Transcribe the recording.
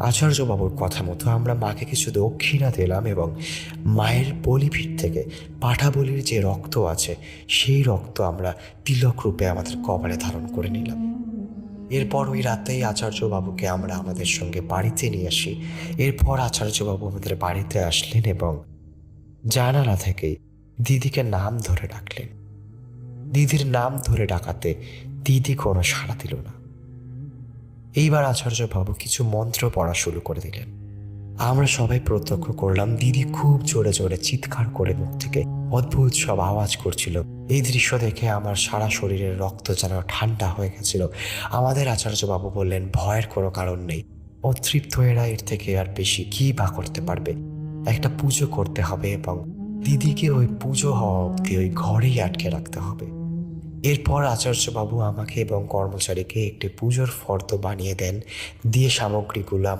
আচার্যবাবুর কথা মতো আমরা মাকে কিছু দক্ষিণা দিলাম এবং মায়ের বলিভিড় থেকে পাঠা বলির যে রক্ত আছে সেই রক্ত আমরা তিলক রূপে আমাদের কপালে ধারণ করে নিলাম। এরপর ওই রাতেই আচার্যবাবুকে আমরা আমাদের সঙ্গে বাড়িতে নিয়ে আসি। এরপর আচার্যবাবু আমাদের বাড়িতে আসলেন এবং জানালা থেকেই দিদিকে নাম ধরে ডাকলেন। দিদির নাম ধরে ডাকাতে দিদি কোনো সাড়া দিল না। এইবার আচার্যবাবু কিছু মন্ত্র পড়া শুরু করে দিলেন। আমরা সবাই প্রত্যক্ষ করলাম দিদি খুব জোরে জোরে চিৎকার করে মুখ থেকে অদ্ভুত সব আওয়াজ করছিল। এই দৃশ্য দেখে আমার সারা শরীরের রক্ত যেন ঠান্ডা হয়ে গেছিল। আমাদের আচার্যবাবু বললেন, ভয়ের কোনো কারণ নেই, অতৃপ্ত এরা এর থেকে আর বেশি কি বা করতে পারবে। একটা পুজো করতে হবে এবং দিদিকে ওই পুজো হওয়া অবধি ওই ঘরেই আটকে রাখতে হবে। এরপর আচার্যবাবু আমাকে এবং কর্মচারীকে একটি পুজোর ফর্দ বানিয়ে দেন, দিয়ে সামগ্রীগুলো আমাদের